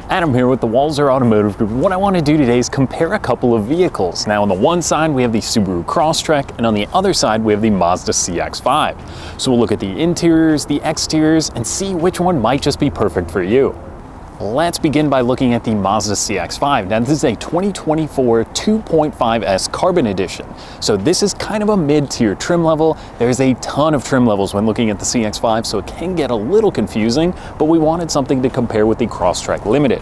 Adam here with the Walzer Automotive Group. What I want to do today is compare a couple of vehicles. Now on the one side we have the Subaru Crosstrek, and on the other side we have the Mazda CX-5. So we'll look at the interiors, the exteriors, and see which one might just be perfect for you. Let's begin by looking at the Mazda CX-5. Now this is a 2024 2.5S Carbon Edition. So this is kind of a mid-tier trim level. There's a ton of trim levels when looking at the CX-5, so it can get a little confusing, but we wanted something to compare with the Crosstrek Limited.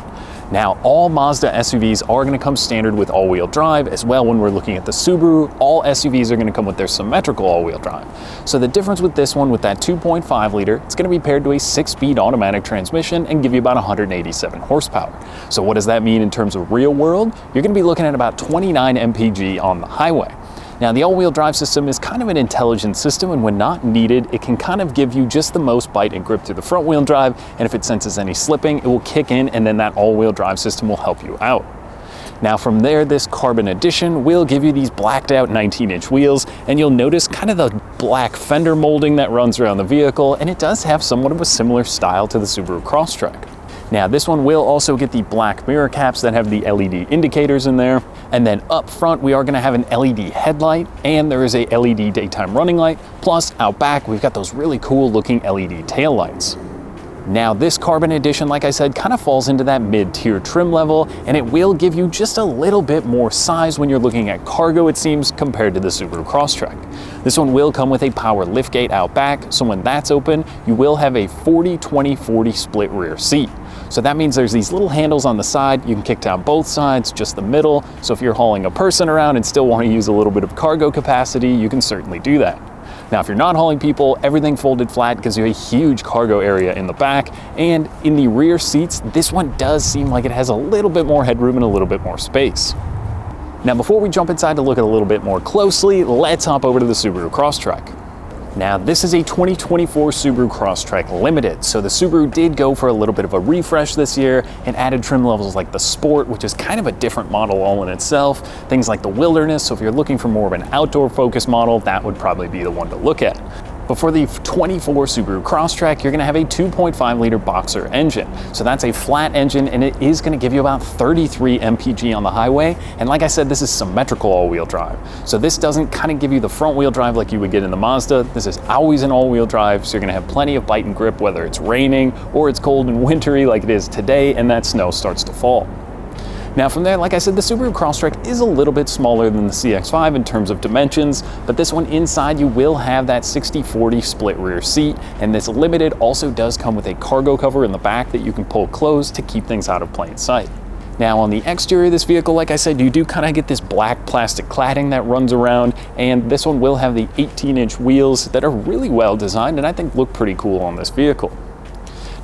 Now, all Mazda SUVs are going to come standard with all-wheel drive. As well, when we're looking at the Subaru, all SUVs are going to come with their symmetrical all-wheel drive. So the difference with this one, with that 2.5 liter, it's going to be paired to a 6-speed automatic transmission and give you about 187 horsepower. So what does that mean in terms of real world? You're going to be looking at about 29 mpg on the highway. Now, the all-wheel drive system is kind of an intelligent system, and when not needed, it can kind of give you just the most bite and grip through the front-wheel drive, and if it senses any slipping, it will kick in, and then that all-wheel drive system will help you out. Now from there, this Carbon Edition will give you these blacked out 19-inch wheels, and you'll notice kind of the black fender molding that runs around the vehicle, and it does have somewhat of a similar style to the Subaru Crosstrek. Now this one will also get the black mirror caps that have the LED indicators in there. And then up front, we are gonna have an LED headlight, and there is a LED daytime running light. Plus out back, we've got those really cool looking LED tail lights. Now this Carbon Edition, like I said, kind of falls into that mid-tier trim level, and it will give you just a little bit more size when you're looking at cargo, it seems, compared to the Subaru Crosstrek. This one will come with a power liftgate out back, so when that's open, you will have a 40-20-40 split rear seat. So that means there's these little handles on the side. You can kick down both sides, just the middle. So if you're hauling a person around and still want to use a little bit of cargo capacity, you can certainly do that. Now, if you're not hauling people, everything folded flat gives you a huge cargo area in the back. And in the rear seats, this one does seem like it has a little bit more headroom and a little bit more space. Now, before we jump inside to look at a little bit more closely, let's hop over to the Subaru Crosstrek. Now, this is a 2024 Subaru Crosstrek Limited. So the Subaru did go for a little bit of a refresh this year and added trim levels like the Sport, which is kind of a different model all in itself. Things like the Wilderness, so if you're looking for more of an outdoor focused model, that would probably be the one to look at. But for the 24 Subaru Crosstrek, you're gonna have a 2.5 liter boxer engine. So that's a flat engine, and it is gonna give you about 33 mpg on the highway. And like I said, this is symmetrical all-wheel drive. So this doesn't kind of give you the front-wheel drive like you would get in the Mazda. This is always an all-wheel drive, so you're gonna have plenty of bite and grip, whether it's raining or it's cold and wintry like it is today, and that snow starts to fall. Now from there, like I said, the Subaru Crosstrek is a little bit smaller than the CX-5 in terms of dimensions, but this one inside you will have that 60-40 split rear seat, and this Limited also does come with a cargo cover in the back that you can pull closed to keep things out of plain sight. Now on the exterior of this vehicle, like I said, you do kind of get this black plastic cladding that runs around, and this one will have the 18-inch wheels that are really well designed and I think look pretty cool on this vehicle.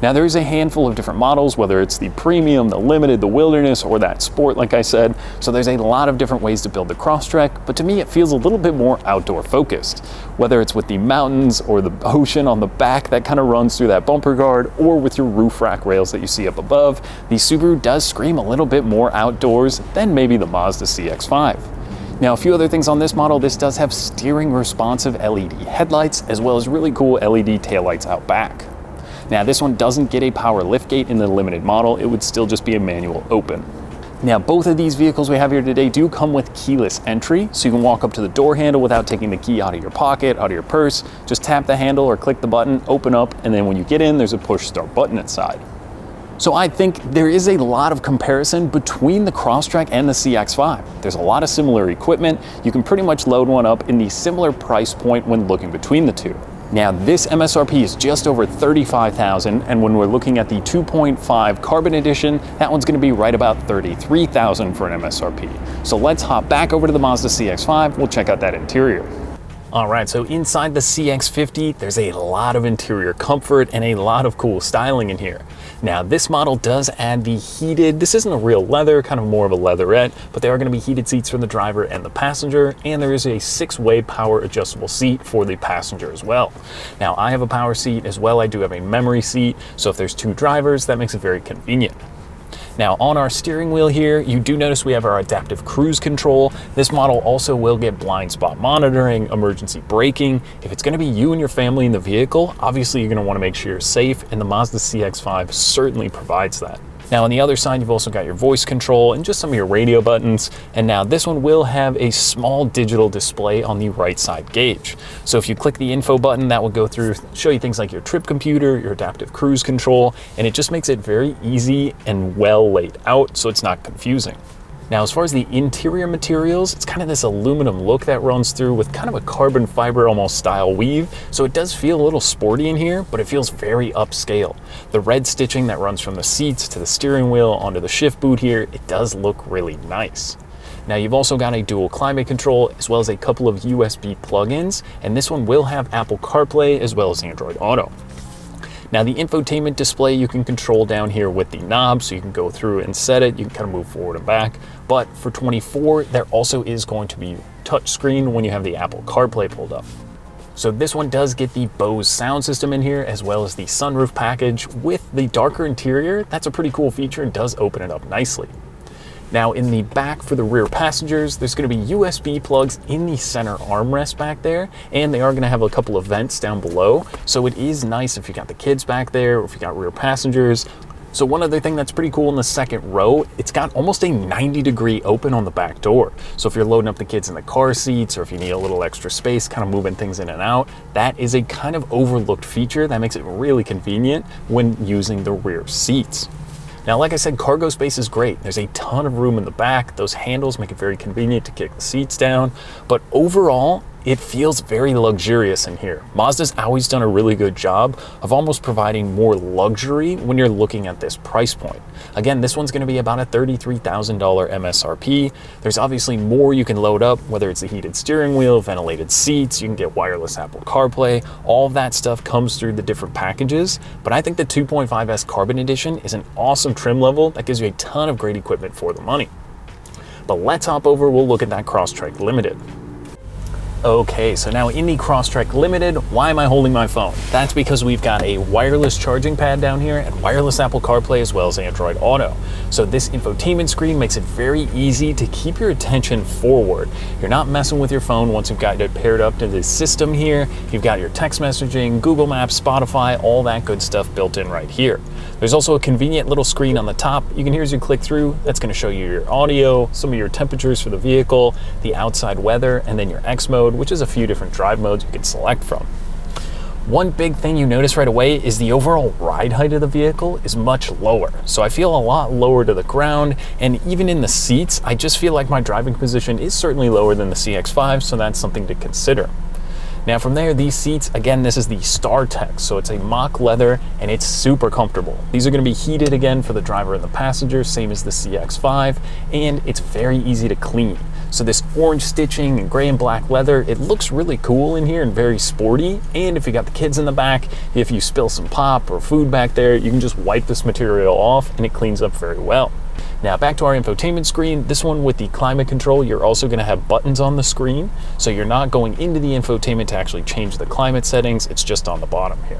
Now there is a handful of different models, whether it's the Premium, the Limited, the Wilderness, or that Sport, like I said. So there's a lot of different ways to build the Crosstrek, but to me it feels a little bit more outdoor focused. Whether it's with the mountains or the ocean on the back that kind of runs through that bumper guard, or with your roof rack rails that you see up above, the Subaru does scream a little bit more outdoors than maybe the Mazda CX-5. Now, a few other things on this model, this does have steering responsive LED headlights, as well as really cool LED taillights out back. Now this one doesn't get a power liftgate in the Limited model, it would still just be a manual open. Now both of these vehicles we have here today do come with keyless entry, so you can walk up to the door handle without taking the key out of your pocket, out of your purse. Just tap the handle or click the button, open up, and then when you get in, there's a push start button inside. So I think there is a lot of comparison between the Crosstrek and the CX-5. There's a lot of similar equipment. You can pretty much load one up in the similar price point when looking between the two. Now this MSRP is just over $35,000, and when we're looking at the 2.5 Carbon Edition, that one's gonna be right about $33,000 for an MSRP. So let's hop back over to the Mazda CX-5, we'll check out that interior. All right, so inside the CX-50, there's a lot of interior comfort and a lot of cool styling in here. Now, this model does add the heated, this isn't a real leather, kind of more of a leatherette, but there are gonna be heated seats for the driver and the passenger, and there is a 6-way power adjustable seat for the passenger as well. Now, I have a power seat as well. I do have a memory seat, so if there's 2 drivers, that makes it very convenient. Now on our steering wheel here, you do notice we have our adaptive cruise control. This model also will get blind spot monitoring, emergency braking. If it's gonna be you and your family in the vehicle, obviously you're gonna wanna make sure you're safe, and the Mazda CX-5 certainly provides that. Now on the other side, you've also got your voice control and just some of your radio buttons. And now this one will have a small digital display on the right side gauge. So if you click the info button, that will go through, show you things like your trip computer, your adaptive cruise control, and it just makes it very easy and well laid out so it's not confusing. Now, as far as the interior materials, it's kind of this aluminum look that runs through with kind of a carbon fiber almost style weave. So it does feel a little sporty in here, but it feels very upscale. The red stitching that runs from the seats to the steering wheel onto the shift boot here, it does look really nice. Now you've also got a dual climate control as well as a couple of USB plugins, and this one will have Apple CarPlay as well as Android Auto. Now the infotainment display you can control down here with the knob, so you can go through and set it. You can kind of move forward and back. But for 24, there also is going to be touchscreen when you have the Apple CarPlay pulled up. So this one does get the Bose sound system in here as well as the sunroof package with the darker interior. That's a pretty cool feature and does open it up nicely. Now in the back for the rear passengers, there's going to be USB plugs in the center armrest back there, and they are going to have a couple of vents down below. So it is nice if you got the kids back there or if you got rear passengers. So one other thing that's pretty cool in the second row, it's got almost a 90-degree open on the back door. So if you're loading up the kids in the car seats or if you need a little extra space, kind of moving things in and out, that is a kind of overlooked feature that makes it really convenient when using the rear seats. Now, like I said, cargo space is great. There's a ton of room in the back. Those handles make it very convenient to kick the seats down. But overall, it feels very luxurious in here. Mazda's always done a really good job of almost providing more luxury when you're looking at this price point. Again, this one's gonna be about a $33,000 MSRP. There's obviously more you can load up, whether it's the heated steering wheel, ventilated seats, you can get wireless Apple CarPlay, all of that stuff comes through the different packages. But I think the 2.5S Carbon Edition is an awesome trim level that gives you a ton of great equipment for the money. But let's hop over, we'll look at that Crosstrek Limited. Okay, so now in the Crosstrek Limited, why am I holding my phone? That's because we've got a wireless charging pad down here and wireless Apple CarPlay as well as Android Auto. So this infotainment screen makes it very easy to keep your attention forward. You're not messing with your phone once you've got it paired up to this system here. You've got your text messaging, Google Maps, Spotify, all that good stuff built in right here. There's also a convenient little screen on the top. You can hear as you click through, that's gonna show you your audio, some of your temperatures for the vehicle, the outside weather, and then your X mode, which is a few different drive modes you can select from. One big thing you notice right away is the overall ride height of the vehicle is much lower. So I feel a lot lower to the ground, and even in the seats, I just feel like my driving position is certainly lower than the CX-5, so that's something to consider. Now from there, these seats, again, this is the StarTech, so it's a mock leather and it's super comfortable. These are gonna be heated again for the driver and the passenger, same as the CX-5, and it's very easy to clean. So this orange stitching and gray and black leather, it looks really cool in here and very sporty. And if you got the kids in the back, if you spill some pop or food back there, you can just wipe this material off and it cleans up very well. Now back to our infotainment screen, this one with the climate control, you're also gonna have buttons on the screen. So you're not going into the infotainment to actually change the climate settings, it's just on the bottom here.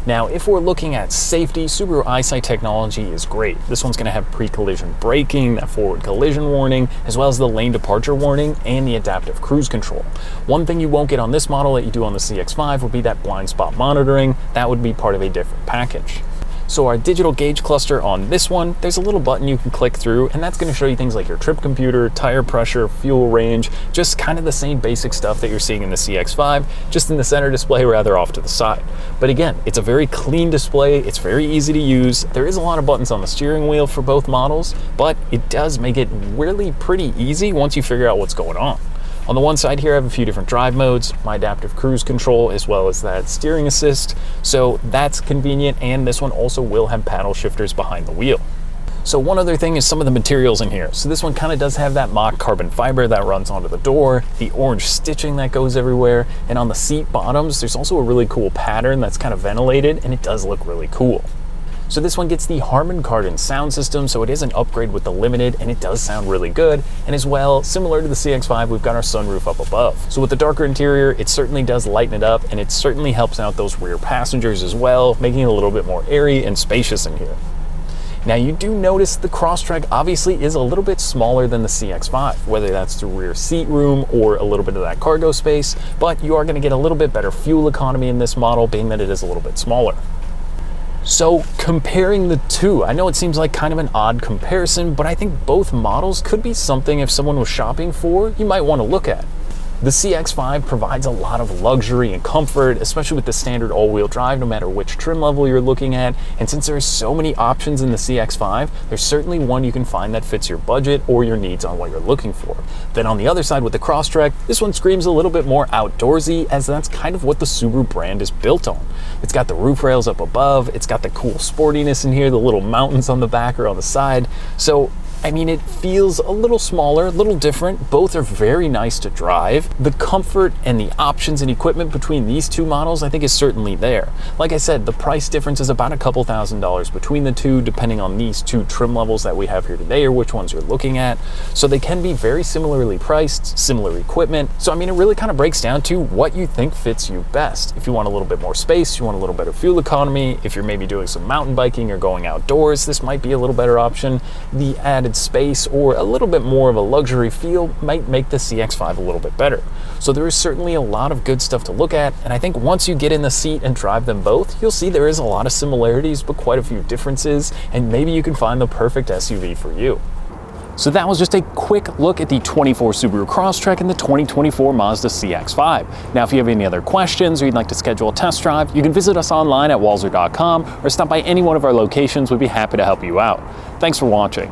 Now, if we're looking at safety, Subaru EyeSight technology is great. This one's gonna have pre-collision braking, that forward collision warning, as well as the lane departure warning and the adaptive cruise control. One thing you won't get on this model that you do on the CX-5 would be that blind spot monitoring. That would be part of a different package. So our digital gauge cluster on this one, there's a little button you can click through, and that's gonna show you things like your trip computer, tire pressure, fuel range, just kind of the same basic stuff that you're seeing in the CX-5, just in the center display rather off to the side. But again, it's a very clean display, it's very easy to use. There is a lot of buttons on the steering wheel for both models, but it does make it really pretty easy once you figure out what's going on. On the one side here, I have a few different drive modes, my adaptive cruise control, as well as that steering assist. So that's convenient, and this one also will have paddle shifters behind the wheel. So one other thing is some of the materials in here. So this one kind of does have that mock carbon fiber that runs onto the door, the orange stitching that goes everywhere, and on the seat bottoms, there's also a really cool pattern that's kind of ventilated, and it does look really cool. So this one gets the Harman Kardon sound system, so it is an upgrade with the Limited, and it does sound really good. And as well, similar to the CX-5, we've got our sunroof up above. So with the darker interior, it certainly does lighten it up, and it certainly helps out those rear passengers as well, making it a little bit more airy and spacious in here. Now you do notice the Crosstrek obviously is a little bit smaller than the CX-5, whether that's through rear seat room or a little bit of that cargo space, but you are gonna get a little bit better fuel economy in this model, being that it is a little bit smaller. So comparing the two, I know it seems like kind of an odd comparison, but I think both models could be something if someone was shopping for, you might want to look at. The CX-5 provides a lot of luxury and comfort, especially with the standard all-wheel drive, no matter which trim level you're looking at. And since there are so many options in the CX-5, there's certainly one you can find that fits your budget or your needs on what you're looking for. Then on the other side with the Crosstrek, this one screams a little bit more outdoorsy, as that's kind of what the Subaru brand is built on. It's got the roof rails up above, it's got the cool sportiness in here, the little mountains on the back or on the side. So I mean, it feels a little smaller, a little different. Both are very nice to drive. The comfort and the options and equipment between these two models, I think, is certainly there. Like I said, the price difference is about a couple $1,000s between the two, depending on these two trim levels that we have here today or which ones you're looking at. So they can be very similarly priced, similar equipment. So I mean, it really kind of breaks down to what you think fits you best. If you want a little bit more space, you want a little better fuel economy, if you're maybe doing some mountain biking or going outdoors, this might be a little better option. The added space or a little bit more of a luxury feel might make the CX-5 a little bit better. So there is certainly a lot of good stuff to look at, and I think once you get in the seat and drive them both, you'll see there is a lot of similarities but quite a few differences, and maybe you can find the perfect SUV for you. So that was just a quick look at the 24 Subaru Crosstrek and the 2024 Mazda CX-5. Now if you have any other questions or you'd like to schedule a test drive, you can visit us online at walser.com or stop by any one of our locations. We'd be happy to help you out. Thanks for watching.